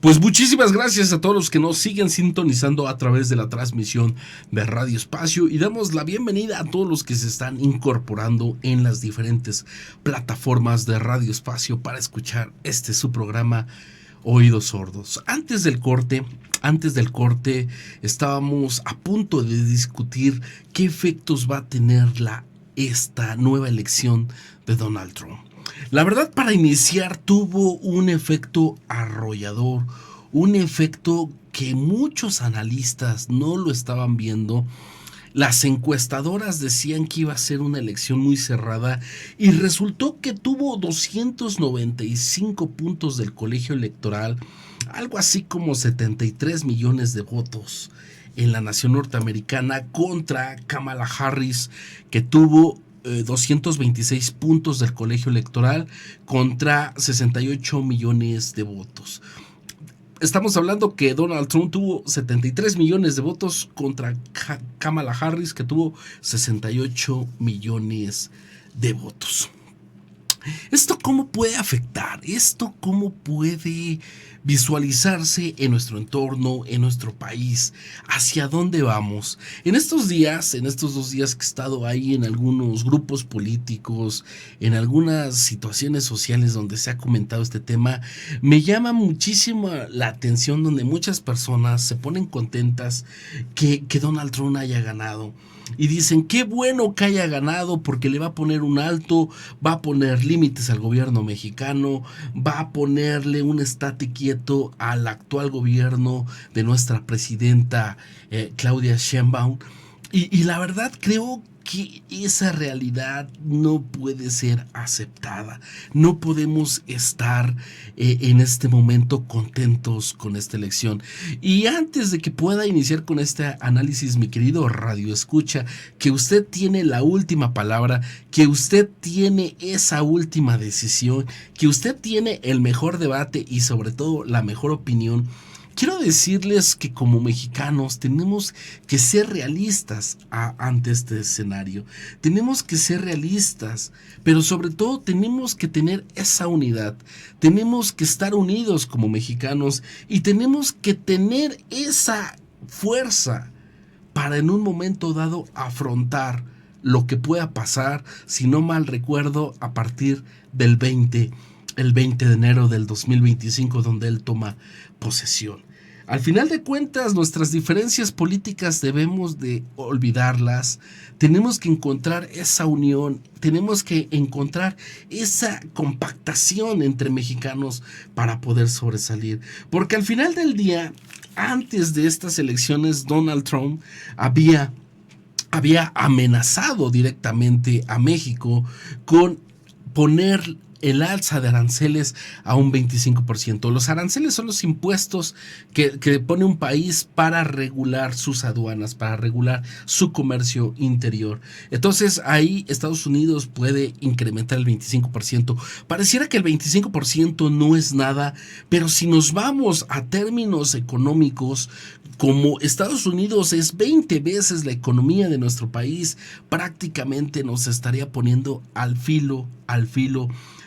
Pues muchísimas gracias a todos los que nos siguen sintonizando a través de la transmisión de Radio Espacio y damos la bienvenida a todos los que se están incorporando en las diferentes plataformas de Radio Espacio para escuchar su programa Oídos Sordos. Antes del corte estábamos a punto de discutir qué efectos va a tener esta nueva elección de Donald Trump. La verdad, para iniciar, tuvo un efecto arrollador, un efecto que muchos analistas no lo estaban viendo. Las encuestadoras decían que iba a ser una elección muy cerrada y resultó que tuvo 295 puntos del colegio electoral, algo así como 73 millones de votos en la nación norteamericana contra Kamala Harris, que tuvo 226 puntos del colegio electoral contra 68 millones de votos. Estamos hablando que Donald Trump tuvo 73 millones de votos contra Kamala Harris, que tuvo 68 millones de votos. ¿Esto cómo puede afectar? ¿Esto cómo puede visualizarse en nuestro entorno, en nuestro país? ¿Hacia dónde vamos? En estos 2 días que he estado ahí en algunos grupos políticos, en algunas situaciones sociales donde se ha comentado este tema, me llama muchísimo la atención donde muchas personas se ponen contentas que Donald Trump haya ganado. Y dicen, qué bueno que haya ganado porque le va a poner un alto, va a poner límites al gobierno mexicano, va a ponerle un estate quieto al actual gobierno de nuestra presidenta Claudia Sheinbaum. Y la verdad creo que esa realidad no puede ser aceptada. No podemos estar en este momento contentos con esta elección. Y antes de que pueda iniciar con este análisis, mi querido Radio Escucha, que usted tiene la última palabra, que usted tiene esa última decisión, que usted tiene el mejor debate y sobre todo la mejor opinión. Quiero decirles que como mexicanos tenemos que ser realistas ante este escenario. Tenemos que ser realistas, pero sobre todo tenemos que tener esa unidad. Tenemos que estar unidos como mexicanos y tenemos que tener esa fuerza para en un momento dado afrontar lo que pueda pasar, si no mal recuerdo, a partir del 20 de enero del 2025, donde él toma posesión. Al final de cuentas, nuestras diferencias políticas debemos de olvidarlas. Tenemos que encontrar esa unión, tenemos que encontrar esa compactación entre mexicanos para poder sobresalir. Porque al final del día, antes de estas elecciones, Donald Trump había amenazado directamente a México con poner el alza de aranceles a un 25%. Los aranceles son los impuestos que pone un país para regular sus aduanas, para regular su comercio interior. Entonces ahí Estados Unidos puede incrementar el 25%. Pareciera que el 25% no es nada, pero si nos vamos a términos económicos, como Estados Unidos es 20 veces la economía de nuestro país, prácticamente nos estaría poniendo al filo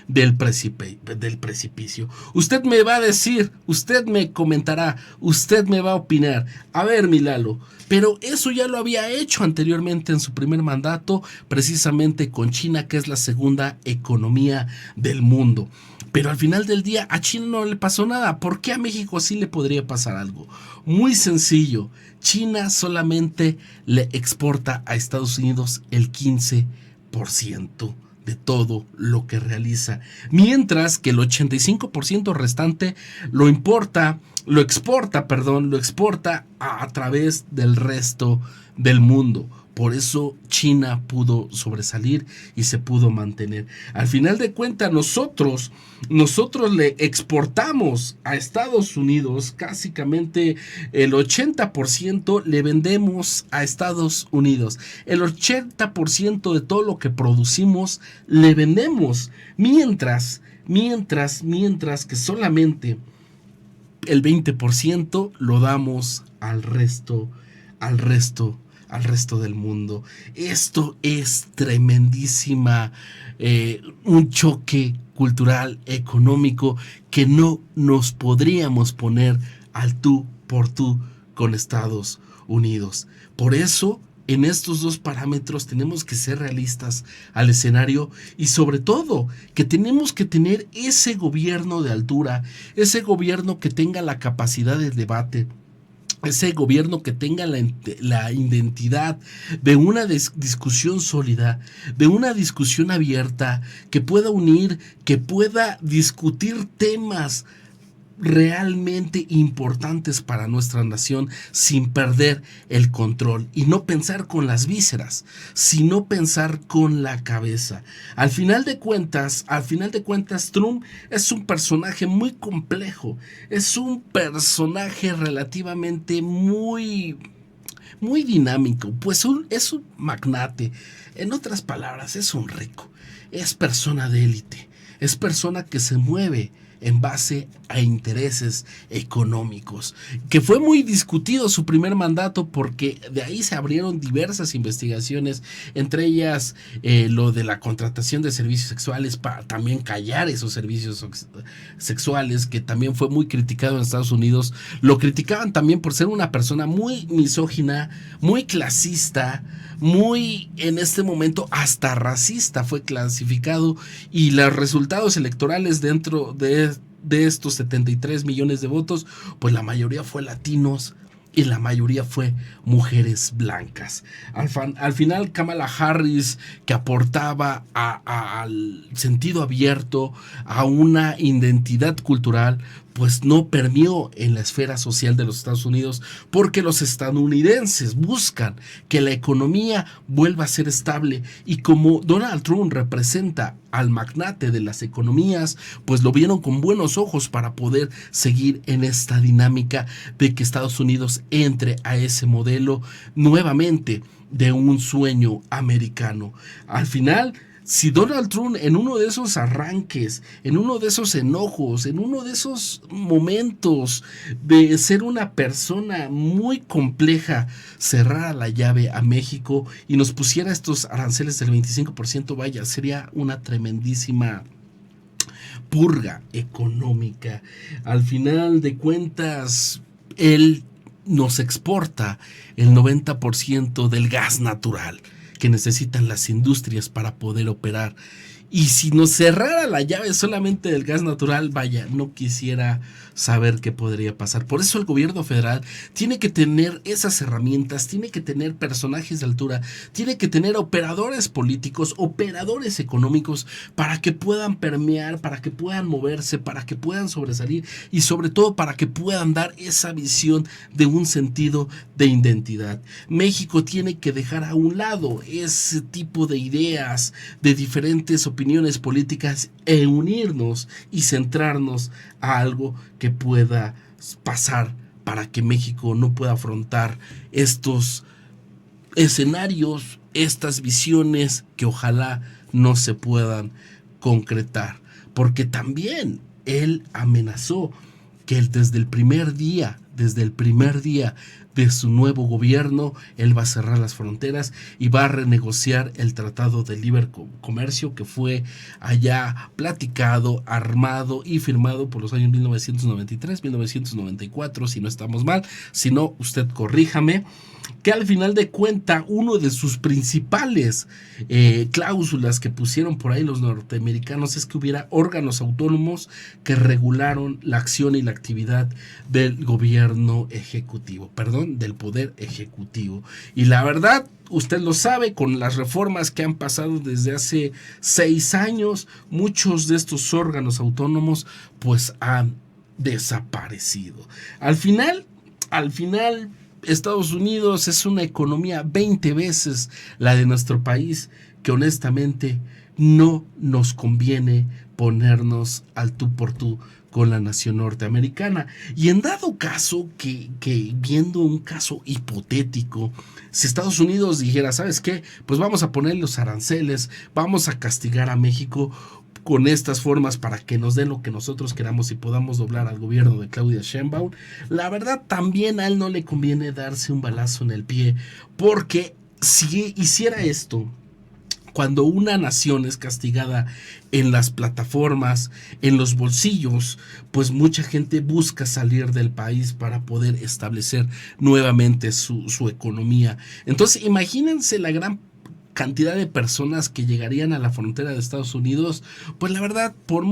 del precipicio. Usted me va a decir, usted me comentará, usted me va a opinar. A ver, mi Lalo, pero eso ya lo había hecho anteriormente en su primer mandato, precisamente con China, que es la segunda economía del mundo. Pero al final del día a China no le pasó nada. ¿Por qué a México sí le podría pasar algo? Muy sencillo. China solamente le exporta a Estados Unidos el 15% de todo lo que realiza, mientras que el 85% restante lo exporta a través del resto del mundo. Por eso China pudo sobresalir y se pudo mantener. Al final de cuentas, nosotros le exportamos a Estados Unidos, básicamente el 80% le vendemos a Estados Unidos. El 80% de todo lo que producimos le vendemos. Mientras que solamente el 20% lo damos al resto del mundo. Esto es tremendísima, un choque cultural, económico, que no nos podríamos poner al tú por tú con Estados Unidos. Por eso, en estos dos parámetros tenemos que ser realistas al escenario y sobre todo que tenemos que tener ese gobierno de altura, ese gobierno que tenga la capacidad de debate, ese gobierno que tenga la identidad de una discusión sólida, de una discusión abierta, que pueda unir, que pueda discutir temas realmente importantes para nuestra nación sin perder el control y no pensar con las vísceras, sino pensar con la cabeza. Al final de cuentas, Trump es un personaje muy complejo, es un personaje relativamente muy dinámico, pues es un magnate, en otras palabras, es un rico, es persona de élite, es persona que se mueve en base a intereses económicos, que fue muy discutido su primer mandato porque de ahí se abrieron diversas investigaciones, entre ellas lo de la contratación de servicios sexuales para también callar esos servicios sexuales, que también fue muy criticado en Estados Unidos. Lo criticaban también por ser una persona muy misógina, muy clasista, muy, en este momento, hasta racista fue clasificado, y los resultados electorales dentro de estos 73 millones de votos, pues la mayoría fue latinos y la mayoría fue mujeres blancas. Al final, Kamala Harris, que aportaba al sentido abierto, a una identidad cultural, pues no permeó en la esfera social de los Estados Unidos, porque los estadounidenses buscan que la economía vuelva a ser estable, y como Donald Trump representa al magnate de las economías, pues lo vieron con buenos ojos para poder seguir en esta dinámica de que Estados Unidos entre a ese modelo nuevamente de un sueño americano. Al final, si Donald Trump, en uno de esos arranques, en uno de esos enojos, en uno de esos momentos de ser una persona muy compleja, cerrara la llave a México y nos pusiera estos aranceles del 25%, vaya, sería una tremendísima purga económica. Al final de cuentas, él nos exporta el 90% del gas natural que necesitan las industrias para poder operar. Y si nos cerrara la llave solamente del gas natural, vaya, no quisiera saber qué podría pasar. Por eso el gobierno federal tiene que tener esas herramientas, tiene que tener personajes de altura, tiene que tener operadores políticos, operadores económicos, para que puedan permear, para que puedan moverse, para que puedan sobresalir y sobre todo para que puedan dar esa visión de un sentido de identidad. México tiene que dejar a un lado ese tipo de ideas, de diferentes opiniones políticas, e unirnos y centrarnos a algo que pueda pasar para que México no pueda afrontar estos escenarios, estas visiones que ojalá no se puedan concretar, porque también él amenazó que desde el primer día de su nuevo gobierno, él va a cerrar las fronteras y va a renegociar el Tratado de Libre Comercio que fue allá platicado, armado y firmado por los años 1993, 1994, si no estamos mal, si no, usted corríjame, que al final de cuenta uno de sus principales cláusulas que pusieron por ahí los norteamericanos es que hubiera órganos autónomos que regularon la acción y la actividad del gobierno ejecutivo, del poder ejecutivo. Y la verdad, usted lo sabe, con las reformas que han pasado desde hace 6 años, muchos de estos órganos autónomos pues han desaparecido. Al final, Estados Unidos es una economía 20 veces la de nuestro país, que honestamente no nos conviene ponernos al tú por tú con la nación norteamericana. Y en dado caso que viendo un caso hipotético, si Estados Unidos dijera, ¿sabes qué? Pues vamos a poner los aranceles, vamos a castigar a México con estas formas para que nos den lo que nosotros queramos y podamos doblar al gobierno de Claudia Sheinbaum, la verdad también a él no le conviene darse un balazo en el pie, porque si hiciera esto Cuando una nación es castigada en las plataformas, en los bolsillos, pues mucha gente busca salir del país para poder establecer nuevamente su economía. Entonces, imagínense la gran cantidad de personas que llegarían a la frontera de Estados Unidos, pues la verdad, por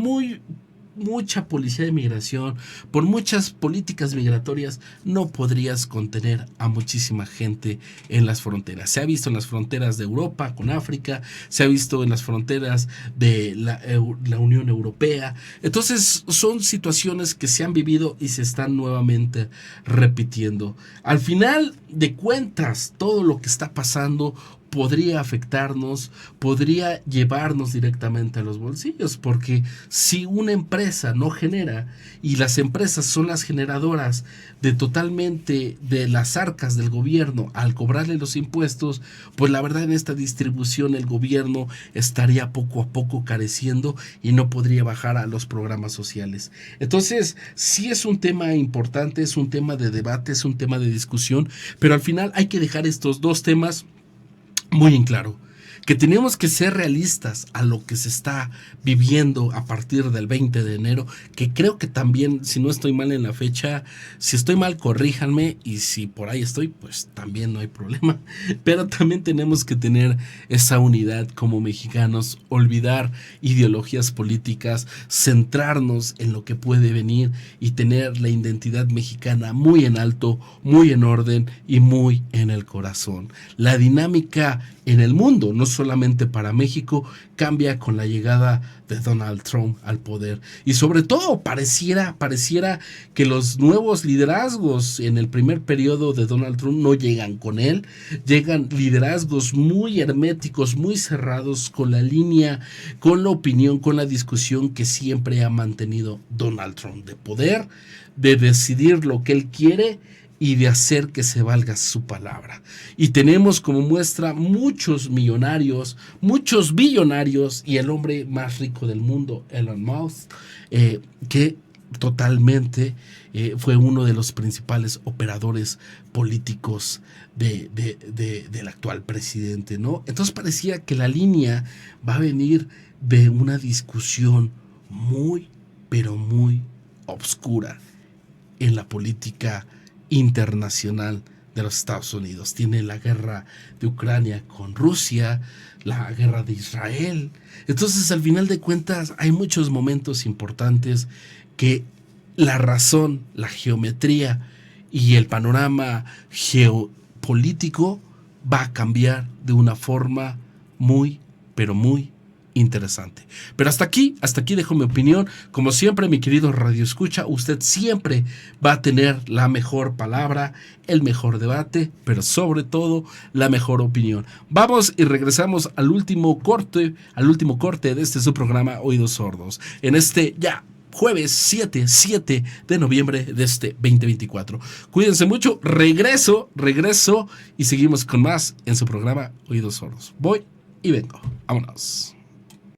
mucha policía de migración, por muchas políticas migratorias, no podrías contener a muchísima gente en las fronteras. Se ha visto en las fronteras de Europa con África, se ha visto en las fronteras de la Unión Europea. Entonces son situaciones que se han vivido y se están nuevamente repitiendo. Al final de cuentas, todo lo que está pasando podría afectarnos, podría llevarnos directamente a los bolsillos, porque si una empresa no genera, y las empresas son las generadoras de totalmente de las arcas del gobierno al cobrarle los impuestos, pues la verdad en esta distribución el gobierno estaría poco a poco careciendo y no podría bajar a los programas sociales. Entonces, sí es un tema importante, es un tema de debate, es un tema de discusión, pero al final hay que dejar estos dos temas muy en claro, que tenemos que ser realistas a lo que se está viviendo a partir del 20 de enero, que creo que también, si no estoy mal en la fecha, si estoy mal, corríjanme, y si por ahí estoy, pues también no hay problema, pero también tenemos que tener esa unidad como mexicanos, olvidar ideologías políticas, centrarnos en lo que puede venir y tener la identidad mexicana muy en alto, muy en orden y muy en el corazón. La dinámica en el mundo, no solamente para México, cambia con la llegada de Donald Trump al poder. Y sobre todo pareciera que los nuevos liderazgos en el primer periodo de Donald Trump no llegan con él. Llegan liderazgos muy herméticos, muy cerrados con la línea, con la opinión, con la discusión que siempre ha mantenido Donald Trump, de poder, de decidir lo que él quiere y de hacer que se valga su palabra. Y tenemos como muestra muchos millonarios, muchos billonarios y el hombre más rico del mundo, Elon Musk, que totalmente fue uno de los principales operadores políticos del actual presidente, ¿no? Entonces parecía que la línea va a venir de una discusión muy, pero muy obscura en la política internacional de los Estados Unidos. Tiene la guerra de Ucrania con Rusia, la guerra de Israel. Entonces, al final de cuentas, hay muchos momentos importantes que la razón, la geometría y el panorama geopolítico va a cambiar de una forma muy, pero muy interesante. Pero hasta aquí dejo mi opinión. Como siempre, mi querido Radio Escucha, usted siempre va a tener la mejor palabra, el mejor debate, pero sobre todo la mejor opinión. Vamos y regresamos al último corte de este su programa Oídos Sordos. En este ya jueves 7 de noviembre de este 2024. Cuídense mucho, regreso y seguimos con más en su programa Oídos Sordos. Voy y vengo. Vámonos.